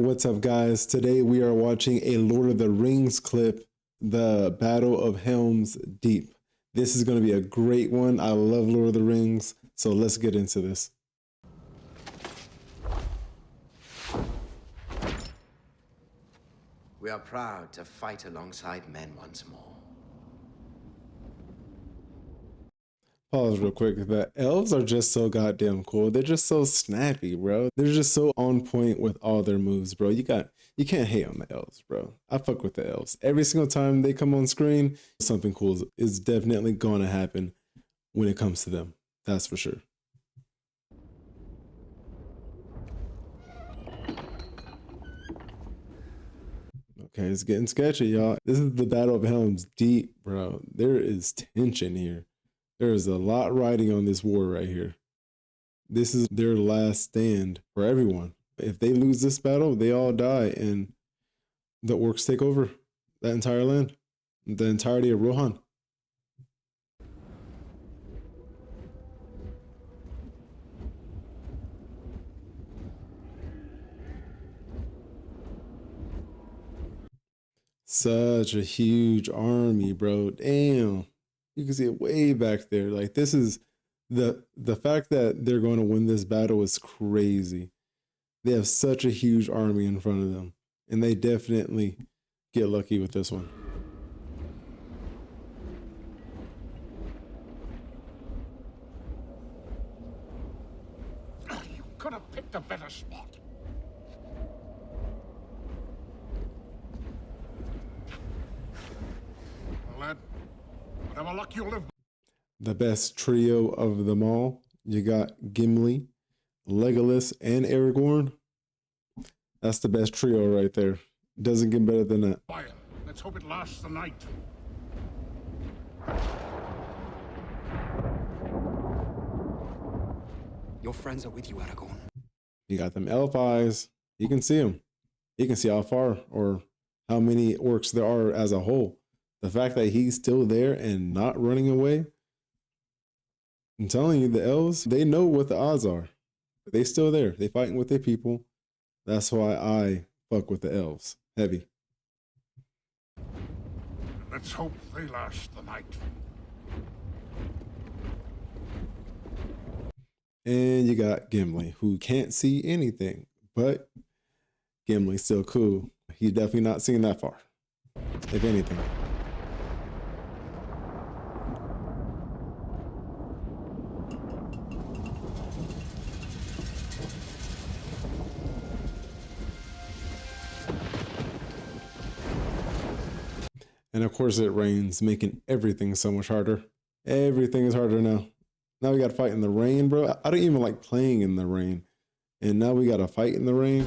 What's up, guys? Today we are watching a Lord of the Rings clip, the Battle of Helm's Deep. This is going to be a great one. I love Lord of the Rings, so let's get into this. We are proud to fight alongside men once more. Pause real quick. The elves are just so goddamn cool. They're just so snappy, bro. They're just so on point with all their moves, bro. You can't hate on the elves, bro. I fuck with the elves. Every single time they come on screen, something cool is definitely going to happen when it comes to them. That's for sure. Okay, it's getting sketchy, y'all. This is the Battle of Helm's Deep, bro. There is tension here. There is a lot riding on this war right here. This is their last stand for everyone. If they lose this battle, they all die and the orcs take over that entire land, the entirety of Rohan. Such a huge army, bro. Damn. You can see it way back there. Like, this is the fact that they're going to win this battle is crazy. They have such a huge army in front of them, and they definitely get lucky with this one. You could have picked a better spot. Well, lad, whatever luck you'll live. The best trio of them all. You got Gimli, Legolas, and Aragorn. That's the best trio right there. Doesn't get better than that. Fire. Let's hope it lasts the night. Your friends are with you, Aragorn. You got them elf eyes. You can see them. You can see how far or how many orcs there are as a whole. The fact that he's still there and not running away. I'm telling you, the elves, they know what the odds are. They still there. They fighting with their people. That's why I fuck with the elves. Heavy. Let's hope they last the night. And you got Gimli, who can't see anything, but Gimli's still cool. He's definitely not seeing that far, if anything. And of course it rains, making everything so much harder. Everything is harder now. Now we got to fight in the rain, bro. I don't even like playing in the rain. And now we got to fight in the rain.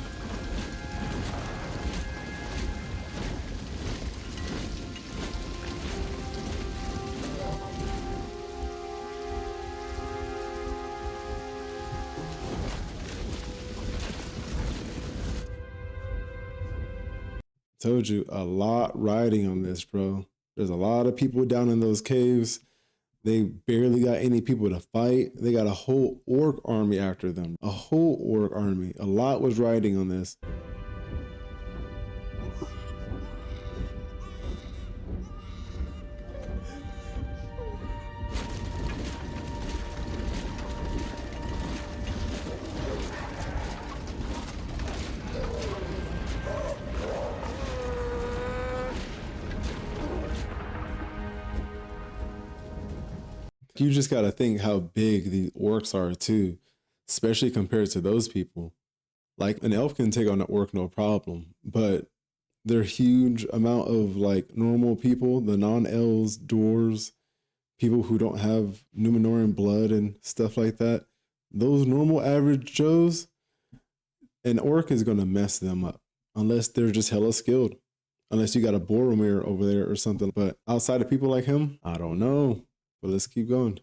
Told you, a lot riding on this, bro. There's a lot of people down in those caves. They barely got any people to fight. They got a whole orc army after them. A whole orc army. A lot was riding on this. You just got to think how big the orcs are too, especially compared to those people. Like, an elf can take on an orc no problem, but their huge amount of like normal people, the non-elves, dwarves, people who don't have Numenorean blood and stuff like that, those normal average Joes, an orc is going to mess them up unless they're just hella skilled. Unless you got a Boromir over there or something. But outside of people like him, I don't know. But let's keep going.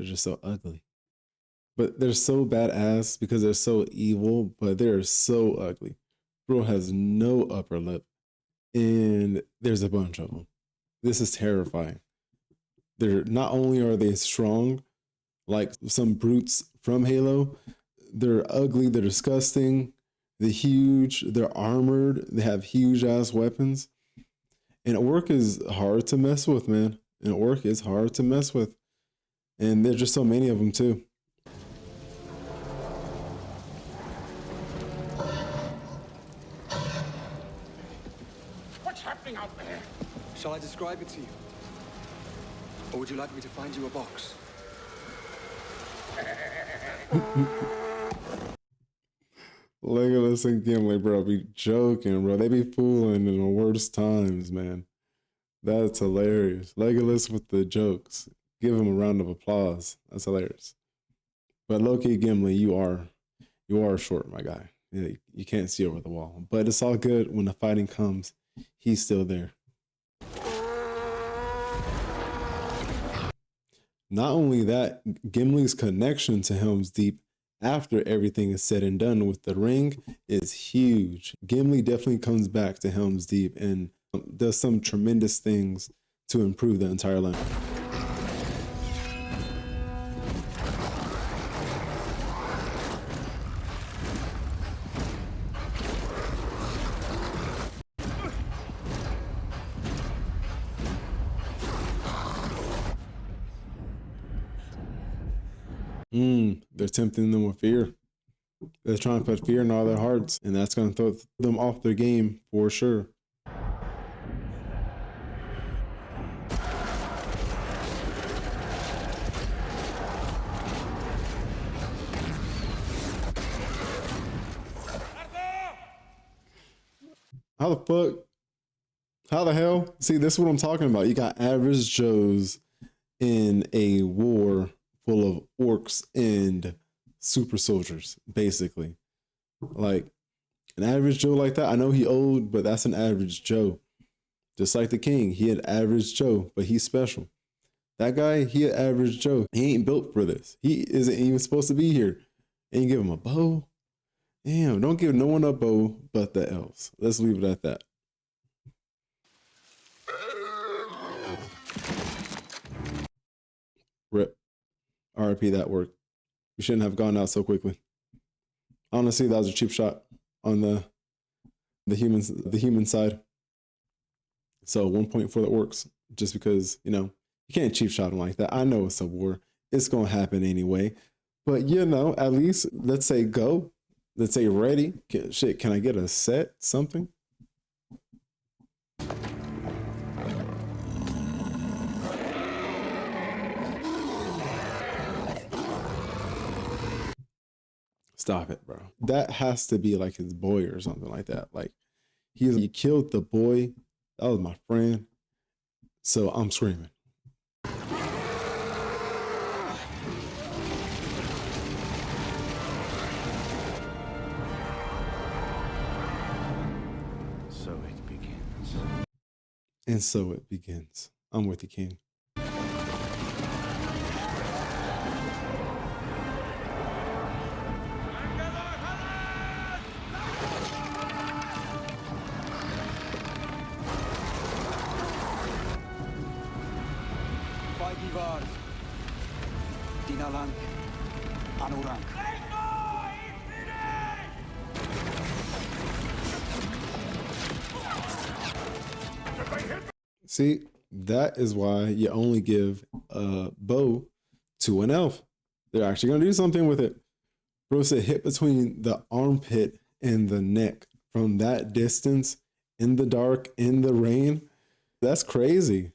They're just so ugly. But they're so badass because they're so evil, but they're so ugly. Bro has no upper lip, and there's a bunch of them. This is terrifying. They're not only are they strong, like some brutes from Halo, they're ugly, they're disgusting, they're huge, they're armored, they have huge ass weapons. And orc is hard to mess with, man. An orc is hard to mess with. And there's just so many of them too. What's happening out there? Shall I describe it to you? Or would you like me to find you a box? Legolas and Gimli, bro, be joking, bro. They be fooling in the worst times, man. That's hilarious. Legolas with the jokes. Give him a round of applause. That's hilarious. But low-key, Gimli, you are short, my guy. Yeah, you can't see over the wall. But it's all good when the fighting comes. He's still there. Not only that, Gimli's connection to Helm's Deep after everything is said and done with the ring is huge. Gimli definitely comes back to Helm's Deep and does some tremendous things to improve the entire land. They're tempting them with fear. They're trying to put fear in all their hearts, and that's going to throw them off their game for sure. How the fuck? How the hell? See, this is what I'm talking about. You got average Joes in a war full of orcs and super soldiers, basically. Like, an average Joe like that, I know he old, but that's an average Joe. Just like the king, he had average Joe, but he's special. That guy, he had average Joe. He ain't built for this. He isn't even supposed to be here. And you give him a bow? Damn, don't give no one a bow but the elves. Let's leave it at that. Rip. RIP that work. We shouldn't have gone out so quickly. Honestly, that was a cheap shot on the human side. So 1 point for the orcs, just because, you know, you can't cheap shot them like that. I know it's a war. It's going to happen anyway. But, you know, at least let's say go. Let's say ready. Shit, can I get a set? Something? Stop it, bro. That has to be like his boy or something like that. Like, he killed the boy. That was my friend. So I'm screaming. So it begins. And so it begins. I'm with you, King. Dinalang, Anurang. See, that is why you only give a bow to an elf. They're actually going to do something with it. Bro said hit between the armpit and the neck from that distance in the dark, in the rain. That's crazy.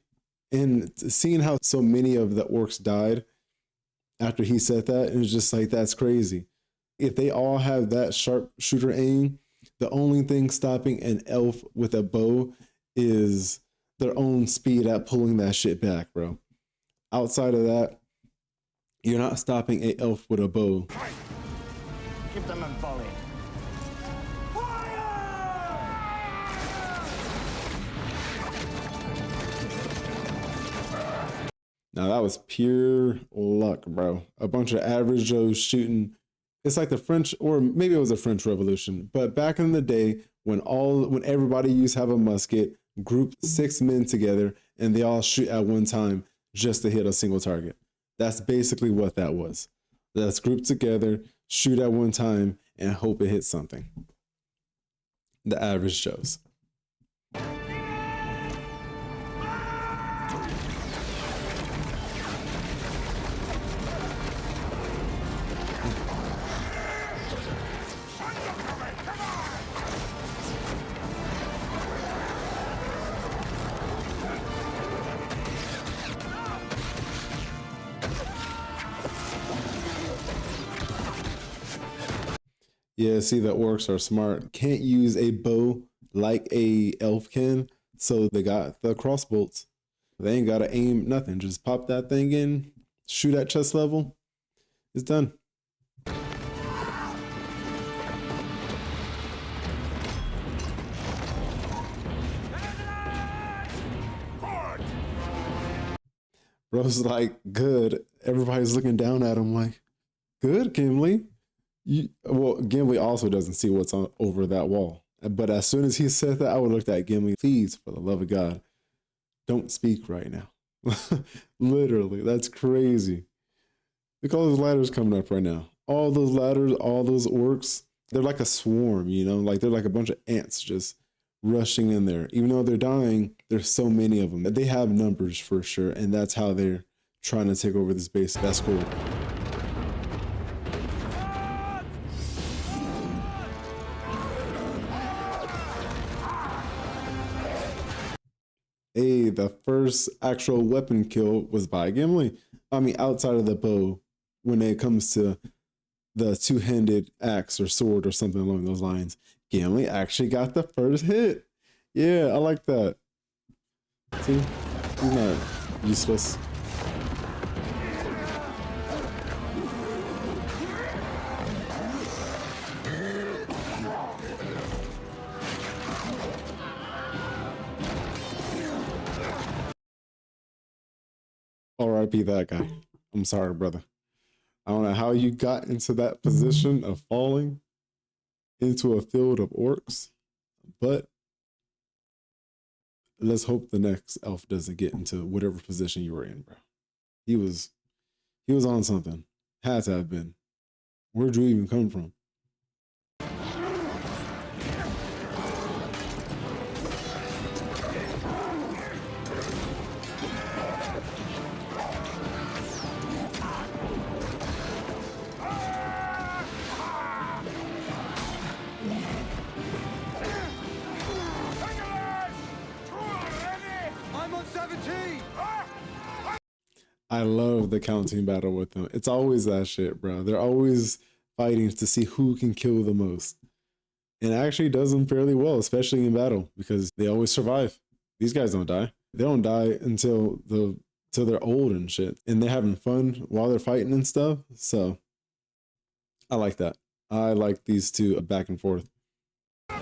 And seeing how so many of the orcs died after he said that, it was just like, that's crazy. If they all have that sharpshooter aim, the only thing stopping an elf with a bow is their own speed at pulling that shit back, bro. Outside of that, you're not stopping an elf with a bow. Keep them in volley. Now that was pure luck, bro. A bunch of average Joes shooting. It's like the French, or maybe it was the French Revolution. But back in the day, when everybody used to have a musket, group 6 men together, and they all shoot at one time just to hit a single target. That's basically what that was. Let's group together, shoot at one time, and hope it hits something. The average Joes. Yeah, see, the orcs are smart. Can't use a bow like a elf can, so they got the crossbolts. They ain't gotta aim nothing. Just pop that thing in, shoot at chest level. It's done. Bro's like, good. Everybody's looking down at him like, good, Gimli. Well, Gimli also doesn't see what's over that wall. But as soon as he said that, I would look at Gimli, please, for the love of God, don't speak right now. Literally, that's crazy. Look at all those ladders coming up right now. All those ladders, all those orcs, they're like a swarm, you know? Like they're like a bunch of ants just rushing in there. Even though they're dying, there's so many of them. They have numbers for sure, and that's how they're trying to take over this base. That's cool. Hey, the first actual weapon kill was by Gimli. I mean, outside of the bow, when it comes to the two-handed axe or sword or something along those lines, Gimli actually got the first hit. Yeah, I like that. See, he's not useless. RIP that guy. I'm sorry, brother. I don't know how you got into that position of falling into a field of orcs, but let's hope the next elf doesn't get into whatever position you were in, bro. He was on something. Had to have been. Where'd you even come from? I'm on 17! I love the counting battle with them. It's always that shit, bro. They're always fighting to see who can kill the most. And it actually does them fairly well, especially in battle, because they always survive. These guys don't die. They don't die until they're old and shit. And they're having fun while they're fighting and stuff. So I like that. I like these two back and forth. I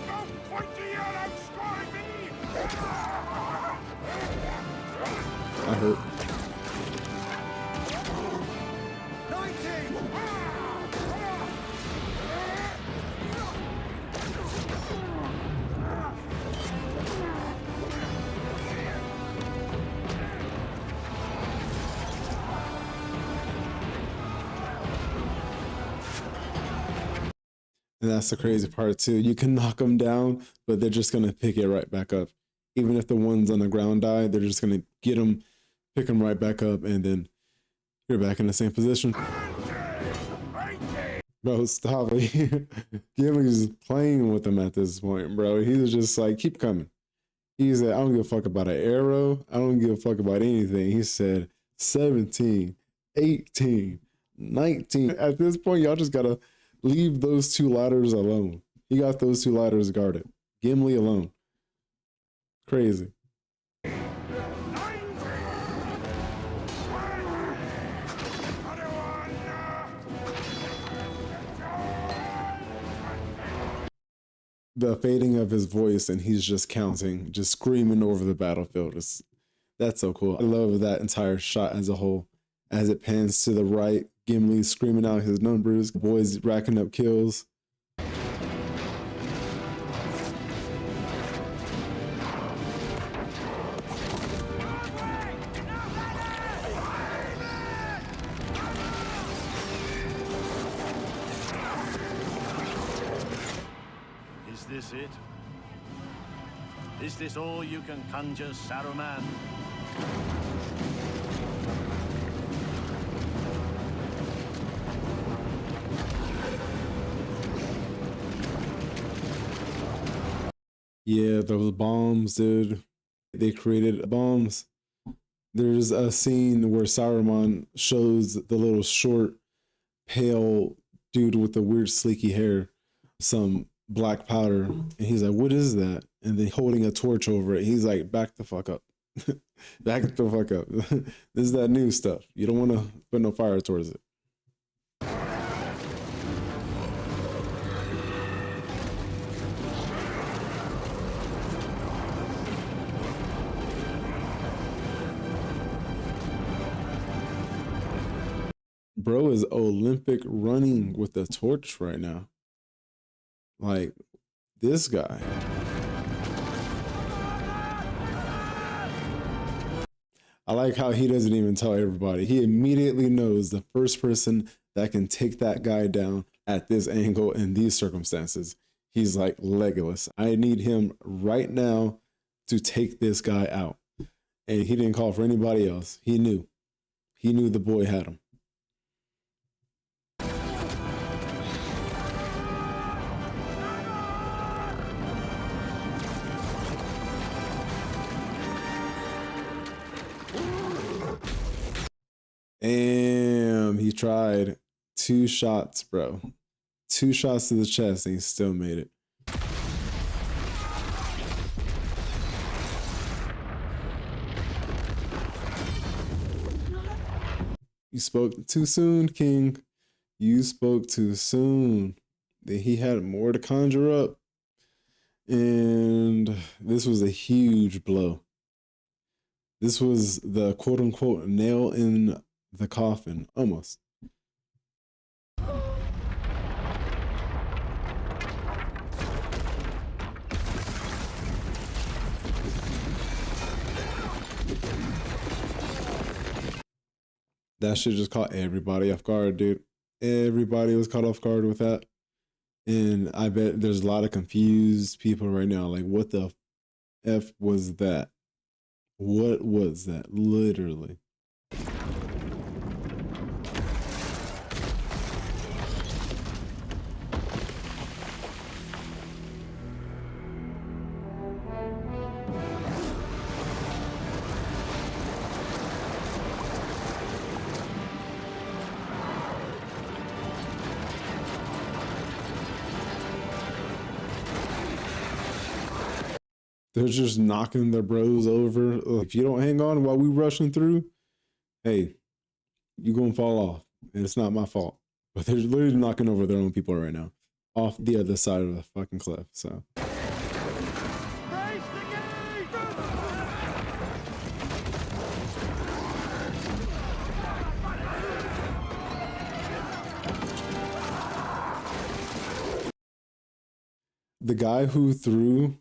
hurt. 19! And that's the crazy part too. You can knock them down, but they're just gonna pick it right back up. Even if the ones on the ground die, they're just gonna get them, pick them right back up, and then you're back in the same position. Bro, stop it. Gimli's playing with them at this point, bro. He was just like, keep coming. He said, I don't give a fuck about an arrow. I don't give a fuck about anything. He said 17, 18, 19. At this point, y'all just gotta leave those two ladders alone. He got those two ladders guarded. Gimli alone. Crazy. The fading of his voice, and he's just counting, just screaming over the battlefield. That's so cool. I love that entire shot as a whole. As it pans to the right, Gimli screaming out his numbers, boys racking up kills. Is this it? Is this all you can conjure, Saruman? Yeah, those bombs, dude. They created bombs. There's a scene where Saruman shows the little short, pale dude with the weird sleeky hair some black powder, and he's like, "What is that?" And then holding a torch over it, he's like, "Back the fuck up, back the fuck up." This is that new stuff. You don't want to put no fire towards it. Bro is Olympic running with a torch right now. Like, this guy. I like how he doesn't even tell everybody. He immediately knows the first person that can take that guy down at this angle in these circumstances. He's like, Legolas, I need him right now to take this guy out. And he didn't call for anybody else. He knew. He knew the boy had him. Damn, he tried 2 shots, bro. 2 shots to the chest and he still made it. You spoke too soon, King. You spoke too soon. He had more to conjure up. And this was a huge blow. This was the quote unquote nail in the coffin, almost. That shit just caught everybody off guard, dude. Everybody was caught off guard with that. And I bet there's a lot of confused people right now. Like, what the F was that? What was that? Literally. They're just knocking their bros over. If you don't hang on while we rushing through, hey, you gonna fall off. And it's not my fault. But they're literally knocking over their own people right now. Off the other side of the fucking cliff, so. The guy who threw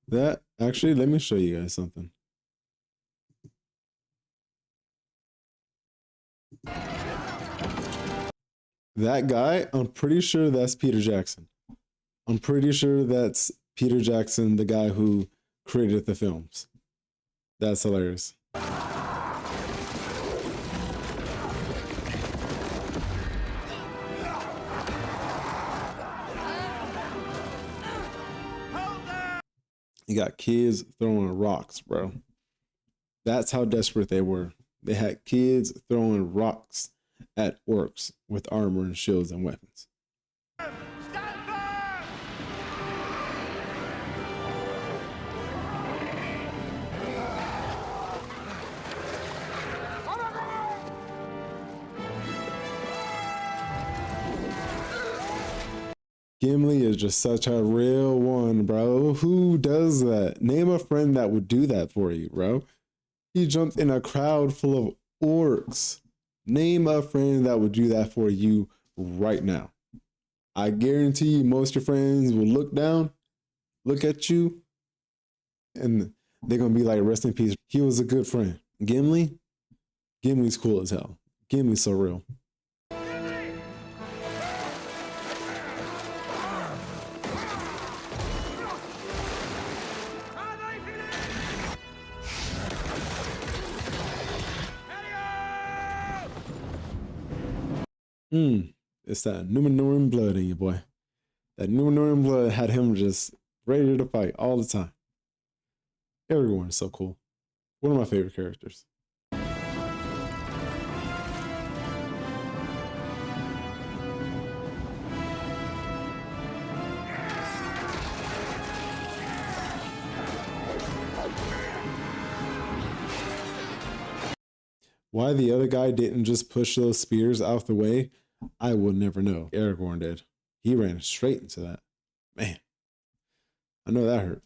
that, actually, let me show you guys something. That guy, I'm pretty sure that's Peter Jackson. I'm pretty sure that's Peter Jackson, the guy who created the films. That's hilarious. You got kids throwing rocks, bro. That's how desperate they were. They had kids throwing rocks at orcs with armor and shields and weapons. Gimli is just such a real one, bro. Who does that? Name a friend that would do that for you, bro. He jumped in a crowd full of orcs. Name a friend that would do that for you right now. I guarantee you most of your friends will look down, look at you, and they're going to be like, rest in peace. He was a good friend. Gimli's cool as hell. Gimli's so real. It's that Numenorean blood in you, boy. That Numenorean blood had him just ready to fight all the time. Aragorn is so cool. One of my favorite characters. Why the other guy didn't just push those spears out the way, I will never know. Aragorn did. He ran straight into that. Man, I know that hurt.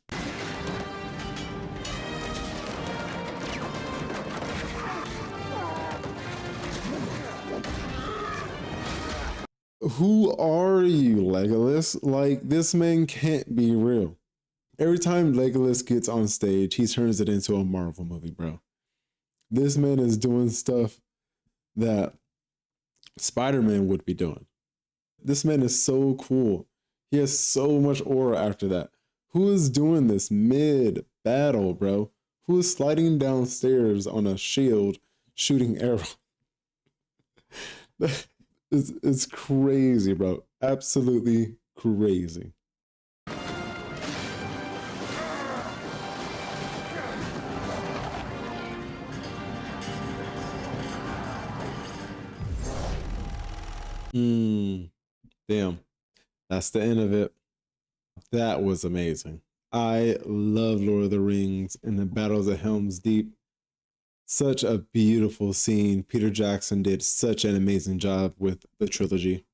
Who are you, Legolas? Like, this man can't be real. Every time Legolas gets on stage, he turns it into a Marvel movie, bro. This man is doing stuff that Spider-Man would be doing. This man is so cool. He has so much aura after that. Who is doing this mid-battle, bro? Who is sliding downstairs on a shield shooting arrows? It's crazy, bro. Absolutely crazy. Damn. That's the end of it. That was amazing. I love Lord of the Rings and the battles of Helm's Deep. Such a beautiful scene. Peter Jackson did such an amazing job with the trilogy.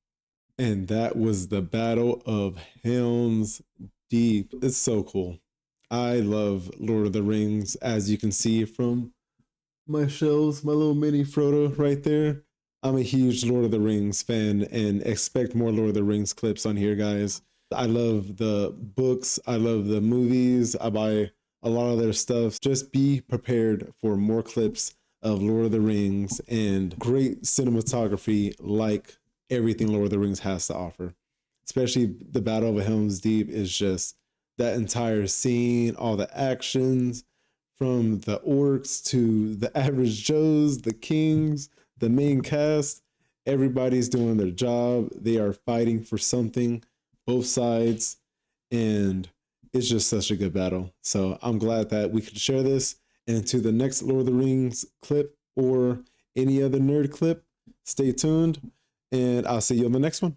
And that was the Battle of Helm's Deep. It's so cool. I love Lord of the Rings, as you can see from my shelves, my little mini Frodo right there. I'm a huge Lord of the Rings fan and expect more Lord of the Rings clips on here, guys. I love the books. I love the movies. I buy a lot of their stuff. Just be prepared for more clips of Lord of the Rings and great cinematography like everything Lord of the Rings has to offer. Especially the Battle of Helm's Deep is just that entire scene, all the actions from the orcs to the average Joes, the kings, the main cast. Everybody's doing their job. They are fighting for something, both sides, and it's just such a good battle. So I'm glad that we could share this. And to the next Lord of the Rings clip or any other nerd clip, stay tuned, and I'll see you on the next one.